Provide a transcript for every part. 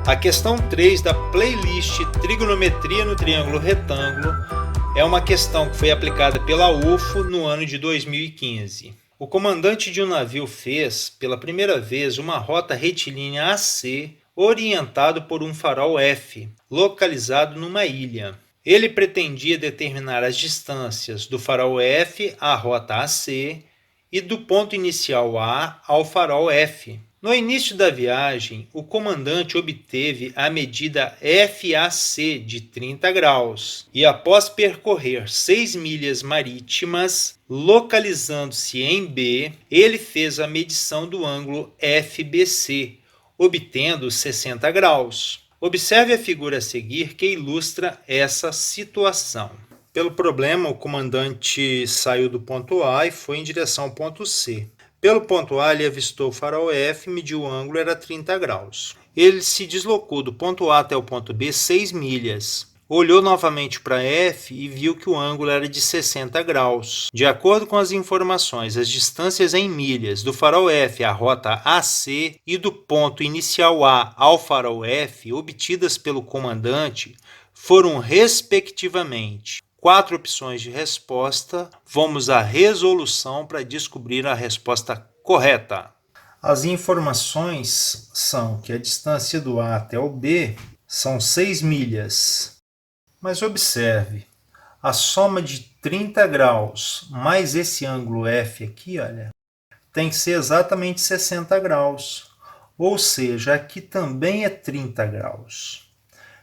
A questão 3 da playlist Trigonometria no Triângulo Retângulo é uma questão que foi aplicada pela UFO no ano de 2015. O comandante de um navio fez, pela primeira vez, uma rota retilínea AC orientado por um farol F, localizado numa ilha. Ele pretendia determinar as distâncias do farol F à rota AC e do ponto inicial A ao farol F. No início da viagem, o comandante obteve a medida FAC de 30 graus e, após percorrer 6 milhas marítimas, localizando-se em B, ele fez a medição do ângulo FBC, obtendo 60 graus. Observe a figura a seguir que ilustra essa situação. Pelo problema, o comandante saiu do ponto A e foi em direção ao ponto C. Pelo ponto A, ele avistou o farol F e mediu o ângulo, era 30 graus. Ele se deslocou do ponto A até o ponto B 6 milhas. Olhou novamente para F e viu que o ângulo era de 60 graus. De acordo com as informações, as distâncias em milhas do farol F à rota AC e do ponto inicial A ao farol F obtidas pelo comandante foram, respectivamente, 4 opções de resposta. Vamos à resolução para descobrir a resposta correta. As informações são que a distância do A até o B são 6 milhas. Mas observe, a soma de 30 graus mais esse ângulo F aqui, olha, tem que ser exatamente 60 graus. Ou seja, aqui também é 30 graus.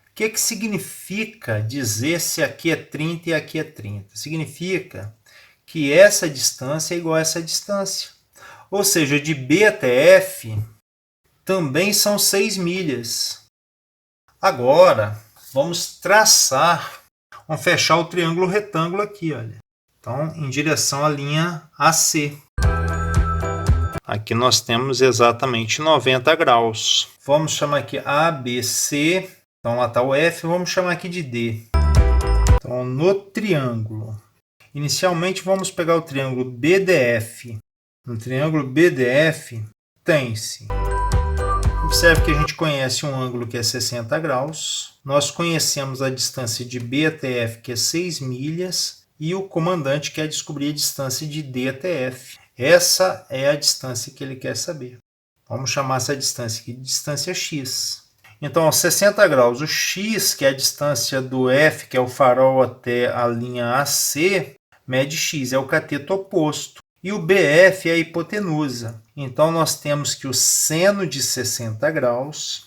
O que significa dizer se aqui é 30 e aqui é 30? Significa que essa distância é igual a essa distância. Ou seja, de B até F também são 6 milhas. Agora, vamos traçar, vamos fechar o triângulo retângulo aqui, olha. Então, em direção à linha AC. Aqui nós temos exatamente 90 graus. Vamos chamar aqui ABC. Então, lá está o F, vamos chamar aqui de D. Então, no triângulo, inicialmente vamos pegar o triângulo BDF. No triângulo BDF, tem-se. Observe que a gente conhece um ângulo que é 60 graus. Nós conhecemos a distância de B até F, que é 6 milhas. E o comandante quer descobrir a distância de D até F. Essa é a distância que ele quer saber. Vamos chamar essa distância aqui de distância X. Então, aos 60 graus, o X, que é a distância do F, que é o farol até a linha AC, mede X, é o cateto oposto. E o BF é a hipotenusa. Então, nós temos que o seno de 60 graus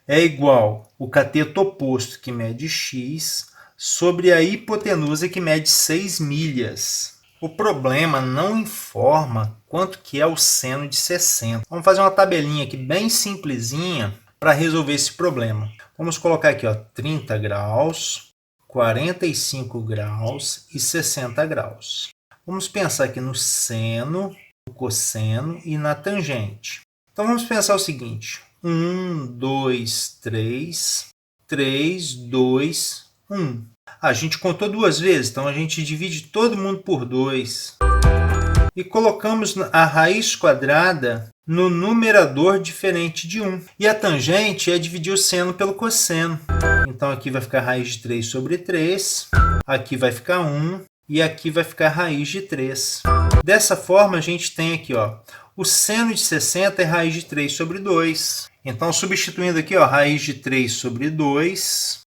é igual ao cateto oposto, que mede X, sobre a hipotenusa, que mede 6 milhas. O problema não informa quanto que é o seno de 60. Vamos fazer uma tabelinha aqui bem simplesinha para resolver esse problema. Vamos colocar aqui, ó, 30 graus, 45 graus e 60 graus. Vamos pensar aqui no seno, no cosseno e na tangente. Então, vamos pensar o seguinte. 1, 2, 3, 3, 2, 1. A gente contou 2 vezes, então a gente divide todo mundo por 2. E colocamos a raiz quadrada no numerador diferente de 1. E a tangente é dividir o seno pelo cosseno. Então, aqui vai ficar raiz de 3 sobre 3. Aqui vai ficar 1. E aqui vai ficar raiz de 3. Dessa forma, a gente tem aqui, ó, o seno de 60 é raiz de 3 sobre 2. Então, substituindo aqui, ó, raiz de 3 sobre 2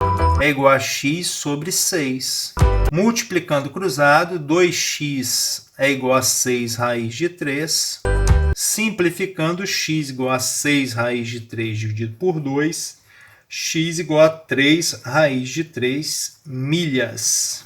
é igual a x sobre 6. Multiplicando cruzado, 2x é igual a 6 raiz de 3. Simplificando, x igual a 6 raiz de 3 dividido por 2. X igual a 3 raiz de 3 milhas.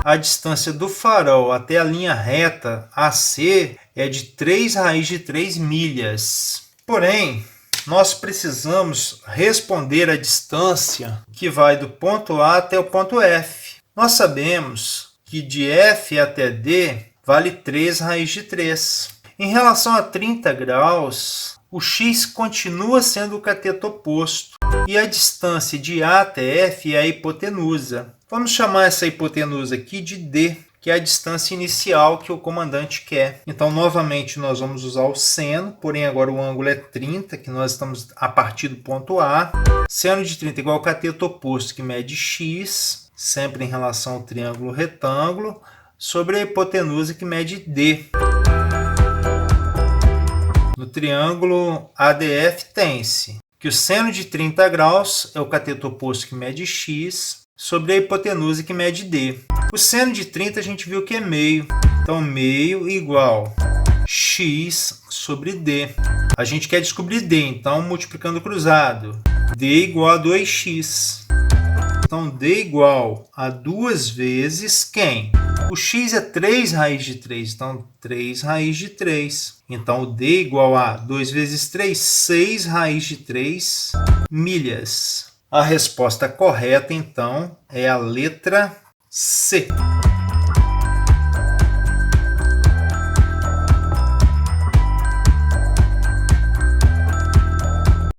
A distância do farol até a linha reta AC é de 3 raiz de 3 milhas. Porém, nós precisamos responder a distância que vai do ponto A até o ponto F. Nós sabemos que de F até D vale 3 raiz de 3. Em relação a 30 graus, o x continua sendo o cateto oposto. E a distância de A até F é a hipotenusa. Vamos chamar essa hipotenusa aqui de D, que é a distância inicial que o comandante quer. Então, novamente, nós vamos usar o seno, porém agora o ângulo é 30, que nós estamos a partir do ponto A. Seno de 30 igual ao cateto oposto, que mede x, sempre em relação ao triângulo retângulo, sobre a hipotenusa, que mede d. No triângulo ADF tem-se que o seno de 30 graus é o cateto oposto, que mede x, sobre a hipotenusa, que mede d. O seno de 30 a gente viu que é meio. Então, meio igual x sobre d. A gente quer descobrir d, então multiplicando cruzado. d igual a 2x. Então, d igual a 2 vezes quem? O x é 3 raiz de 3, então 3 raiz de 3. Então, o d igual a 2 vezes 3, 6 raiz de 3 milhas. A resposta correta, então, é a letra C.